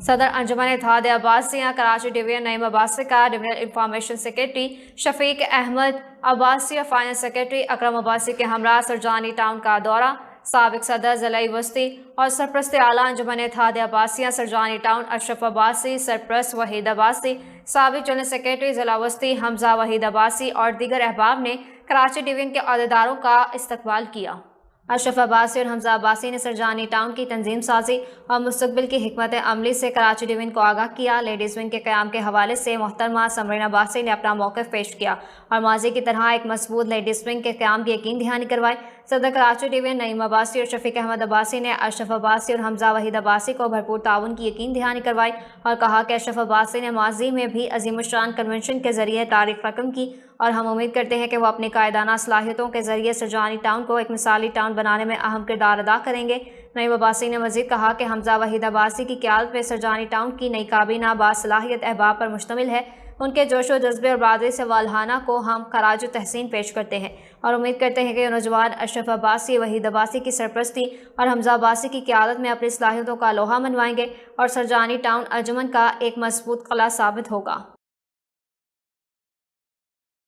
صدر انجمن اتحاد عباسیہ کراچی ڈویژن نعیم عباسی کا ڈویژنل انفارمیشن سیکرٹری شفیق احمد عباسی اور فائنانس سیکرٹری اکرم عباسی کے ہمراہ سرجانی ٹاؤن کا دورہ۔ سابق صدر ضلعی وسطی اور سرپرست اعلیٰ انجمن اتحاد عباسیہ سرجانی ٹاؤن اشرف عباسی، سرپرست وحید عباسی، سابق جنرل سیکرٹری ضلع وسطی حمزہ وحید عباسی اور دیگر احباب نے کراچی ڈویژن کے عہدیداروں کا استقبال کیا۔ اشرف عباسی اور حمزہ عباسی نے سرجانی ٹاؤن کی تنظیم سازی اور مستقبل کی حکمت عملی سے کراچی ڈویژن کو آگاہ کیا۔ لیڈیز ونگ کے قیام کے حوالے سے محترمہ سمرین عباسی نے اپنا موقف پیش کیا اور ماضی کی طرح ایک مضبوط لیڈیز ونگ کے قیام کی یقین دہانی کروائی۔ صدر کراچی ڈویژن نعیم عباسی اور شفیق احمد عباسی نے اشرف عباسی اور حمزہ وحید عباسی کو بھرپور تعاون کی یقین دہانی کروائی اور کہا کہ اشرف عباسی نے ماضی میں بھی عظیم الشان کنونشن کے ذریعے تاریخ رقم کی اور ہم امید کرتے ہیں کہ وہ اپنی قائدانہ صلاحیتوں کے ذریعے سرجانی ٹاؤن کو ایک مثالی ٹاؤن بنانے میں اہم کردار ادا کریں گے۔ نعیم عباسی نے مزید کہا کہ حمزہ وحید عباسی کی قیادت میں سرجانی ٹاؤن کی نئی کابینہ باصلاحیت احباب پر مشتمل ہے۔ ان کے جوش و جذبے اور برادری سے والہانہ کو ہم خراج تحسین پیش کرتے ہیں اور امید کرتے ہیں کہ یہ نوجوان اشرف عباسی، وحید عباسی کی سرپرستی اور حمزہ عباسی کی قیادت میں اپنی صلاحیتوں کا لوہا منوائیں گے اور سرجانی ٹاؤن انجمن کا ایک مضبوط قلعہ ثابت ہوگا۔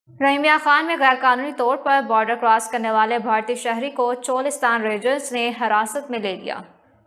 رحیمیہ خان میں غیر قانونی طور پر بارڈر کراس کرنے والے بھارتی شہری کو چولستان رینجرز نے حراست میں لے لیا۔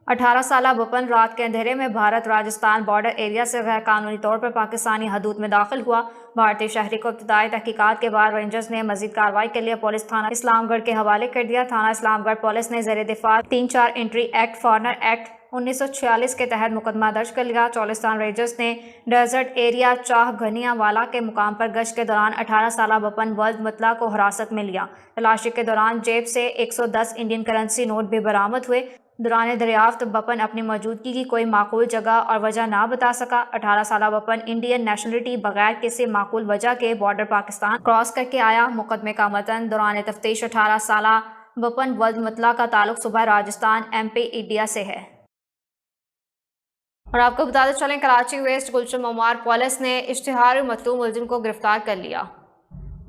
18 سالہ بپن رات کے اندھیرے میں بھارت راجستھان بارڈر ایریا سے غیر قانونی طور پر پاکستانی حدود میں داخل ہوا۔ بھارتی شہری کو ابتدائی تحقیقات کے بعد رینجرز نے مزید کارروائی کے لیے پولیس تھانہ اسلام گڑھ کے حوالے کر دیا۔ تھانہ اسلام گڑھ پولیس نے زیر دفاع 34 انٹری ایکٹ فارنر ایکٹ 1946 کے تحت مقدمہ درج کر لیا۔ چولستان رینجرز نے ڈیزرٹ ایریا چاہ گھنیا والا کے مقام پر گشت کے دوران 18 سالہ بپن ولد مطلع کو حراست میں لیا۔ تلاشی کے دوران جیب سے 110 انڈین کرنسی نوٹ بھی برآمد ہوئے۔ دوران دریافت بپن اپنی موجودگی کی کوئی معقول جگہ اور وجہ نہ بتا سکا۔ 18 سالہ بپن انڈین نیشنلٹی بغیر کسی معقول وجہ کے بارڈر پاکستان کراس کر کے آیا۔ مقدمے کا متن: دوران تفتیش 18 سالہ بپن ولد مطلع کا تعلق صوبہ راجستھان MP انڈیا سے ہے۔ اور آپ کو بتاتے چلیں، کراچی ویسٹ گلشن مموار پولیس نے اشتہار مطلوب ملزم کو گرفتار کر لیا۔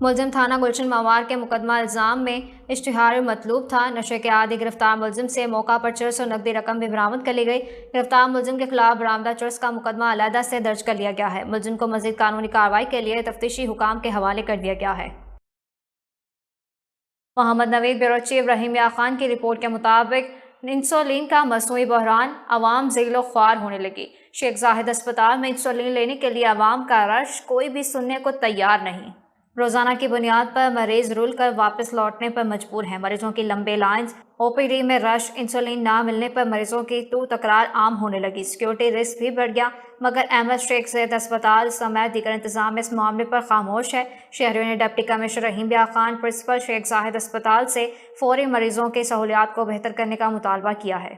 ملزم تھانہ گلشن مموار کے مقدمہ الزام میں اشتہار مطلوب تھا۔ نشے کے عادی گرفتار ملزم سے موقع پر چرس اور نقدی رقم بھی برآمد کر لی گئی۔ گرفتار ملزم کے خلاف برآمدہ چرس کا مقدمہ علیحدہ سے درج کر لیا گیا ہے۔ ملزم کو مزید قانونی کارروائی کے لیے تفتیشی حکام کے حوالے کر دیا گیا ہے۔ محمد نوید بیورو چیف رحیمیہ خان کی رپورٹ کے مطابق انسولین کا مصنوعی بحران، عوام ذیل و خوار ہونے لگی۔ شیخ زاہد اسپتال میں انسولین لینے کے لیے عوام کا رش کوئی بھی سننے کو تیار نہیں۔ روزانہ کی بنیاد پر مریض رول کر واپس لوٹنے پر مجبور ہیں۔ مریضوں کی لمبے لائنز، OPD میں رش، انسولین نہ ملنے پر مریضوں کی تو تکرار عام ہونے لگی۔ سیکیورٹی رسک بھی بڑھ گیا، مگر احمد شیخ زاہد اسپتال سمیت دیگر انتظام اس معاملے پر خاموش ہے۔ شہریوں نے deputy commissioner Rahimiya Khan, principal Sheikh Zahid اسپتال سے فوری مریضوں کی سہولیات کو بہتر کرنے کا مطالبہ کیا ہے۔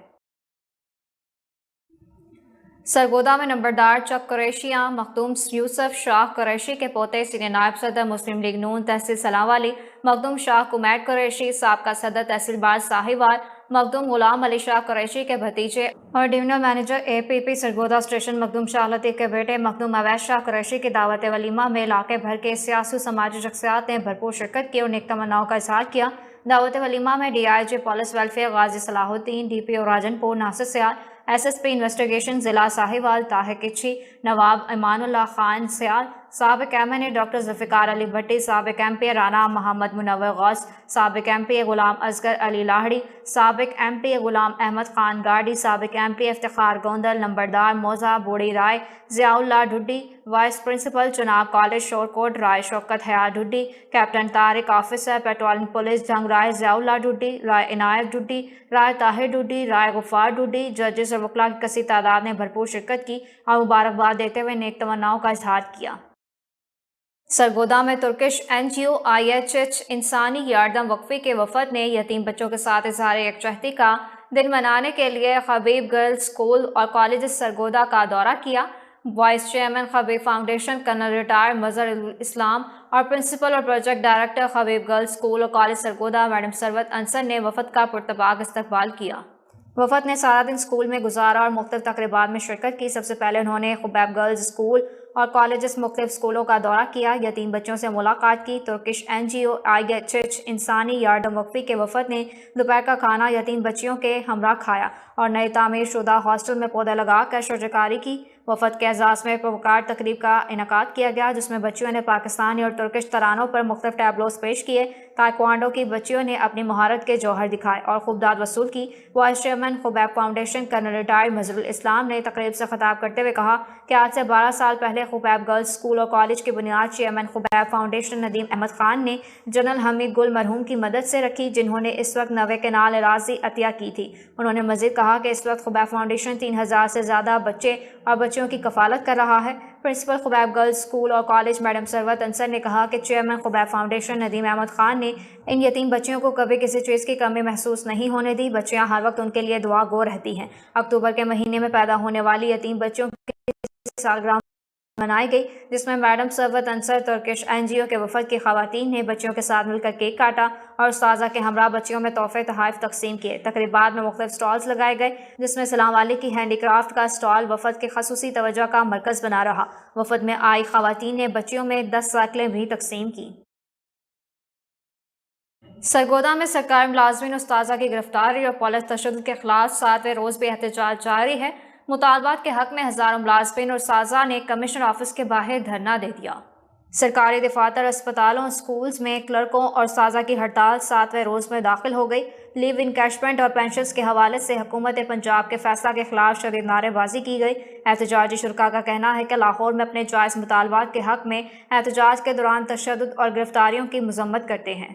سرگودا میں نمبردار چک قریشیاں مخدوم یوسف شاہ قریشی کے پوتے سینئر نائب صدر مسلم لیگ نون تحصیل سلام والی مخدوم شاہ کمیٹ قریشی، سابقہ صدر تحصیل بار ساہیوال مخدوم غلام علی شاہ قریشی کے بھتیجے اور divisional manager APP Sargodha station Makhdoom Shah Latif کے بیٹے مخدوم اویس شاہ قریشی کی دعوت ولیمہ میں علاقے بھر کے سیاسی و سماجی شخصیات نے بھرپور شرکت کی اور نیک تمناؤں کا اظہار کیا۔ دعوت ولیمہ میں DIG پولیس ویلفیئر غازی صلاح الدین، DPO راجن پور ناصر سیال، SSP انویسٹیگیشن ضلع ساہیوال طاہر کچھی، نواب ایمان اللہ خان سیال، سابق MNA ڈاکٹر ذوالفقار علی بھٹی، سابق MP رانا محمد منور غوث، سابق MP غلام اصغر علی لاہڑی، سابق MP غلام احمد خان گاڑی، سابق MP افتخار گوندل، نمبردار موزہ Bori Rai Zia Ullah Dhudhi, vice principal Chenab college Shorkot Rai Shaukat Hayat Dhudhi, captain Tariq, officer patrolling police Jhang Rai Zia Ullah ڈھڈی، رائے عنایت ڈھڈی، رائے طاہر ڈھڈی، رائے غفار ڈھڈی، ججز اور وکلاء کی کثیر تعداد نے بھرپور شرکت کی اور مبارکباد دیتے ہوئے نیک تمناؤں کا اظہار کیا۔ سرگودا میں ترکش NGO IHH انسانی یاردم وقفے کے وفد نے یتیم بچوں کے ساتھ اظہار یکجہتی کا دن منانے کے لیے خبیب گرلز اسکول اور کالج سرگودا کا دورہ کیا۔ وائس چیئرمین خبیب فاؤنڈیشن کرنل ریٹائر مظہر الاسلام اور پرنسپل اور پروجیکٹ ڈائریکٹر خبیب گرلز اسکول اور کالج سرگودا میڈم ثروت انصر نے وفد کا پرتپاک استقبال کیا۔ وفد نے سارا دن اسکول میں گزارا اور مختلف تقریبات میں شرکت کی۔ سب سے پہلے انہوں نے خبیب گرلز اسکول اور کالجز مختلف اسکولوں کا دورہ کیا، یتیم بچوں سے ملاقات کی۔ ترکش NGO IHH انسانی یارڈم وقفی کے وفد نے دوپہر کا کھانا یتیم بچیوں کے ہمراہ کھایا اور نئے تعمیر شدہ ہاسٹل میں پودے لگا کر شجرکاری کی۔ وفد کے اعزاز میں پروکار تقریب کا انعقاد کیا گیا، جس میں بچیوں نے پاکستانی اور ترکش ترانوں پر مختلف ٹیبلوز پیش کیے۔ تائیکوانڈو کی بچیوں نے اپنی مہارت کے جوہر دکھائے اور خوبداد وصول کی۔ وائس چیئرمین خبیب فاؤنڈیشن کرنل ریٹائرڈ مظہر الاسلام نے تقریب سے خطاب کرتے ہوئے کہا کہ آج سے 12 سال پہلے خبیب گرلز اسکول اور کالج کی بنیاد چیئرمین خبیب فاؤنڈیشن ندیم احمد خان نے جنرل حمید گل مرحوم کی مدد سے رکھی، جنہوں نے اس وقت 90 کنال اراضی عطیہ کی تھی۔ انہوں نے مزید کہا کہ اس وقت خبیب فاؤنڈیشن 3000 سے زیادہ بچے اور بچیوں کی کفالت کر رہا ہے۔ پرنسپل خبیب گرلز اسکول اور کالج میڈم ثروت انصر نے کہا کہ چیئرمین خبیب فاؤنڈیشن ندیم احمد خان نے ان یتیم بچیوں کو کبھی کسی چیز کی کمی محسوس نہیں ہونے دی۔ بچیاں ہر وقت ان کے لیے دعا گو رہتی ہیں۔ اکتوبر کے مہینے میں پیدا ہونے والی یتیم بچیوں کی سالگرہ منائی گئی، جس میں میڈم ثروت انصر ترکش NGO کے وفد کی خواتین نے بچیوں کے ساتھ مل کر کیک کاٹا اور استاذہ کے ہمراہ بچیوں میں تحفے تحائف تقسیم کیے۔ تقریبات میں مختلف سٹالز لگائے گئے، جس میں سلام والی کی ہینڈی کرافٹ کا سٹال وفد کے خصوصی توجہ کا مرکز بنا رہا۔ وفد میں آئی خواتین نے بچیوں میں 10 سائیکلیں بھی تقسیم کی۔ سرگودا میں سرکاری ملازمین استاذہ کی گرفتاری اور پولیس تشدد کے خلاف 7ویں روز بھی احتجاج جاری ہے۔ مطالبات کے حق میں ہزاروں ملازمین اور استاذہ نے کمشنر آفس کے باہر دھرنا دے دیا۔ سرکاری دفاتر، اسپتالوں، اسکولز میں کلرکوں اور استاذہ کی ہڑتال 7ویں روز میں داخل ہو گئی۔ لیو انکیشمنٹ اور پینشنز کے حوالے سے حکومت پنجاب کے فیصلہ کے خلاف شدید نعرے بازی کی گئی۔ احتجاجی شرکاء کا کہنا ہے کہ لاہور میں اپنے جائز مطالبات کے حق میں احتجاج کے دوران تشدد اور گرفتاریوں کی مذمت کرتے ہیں۔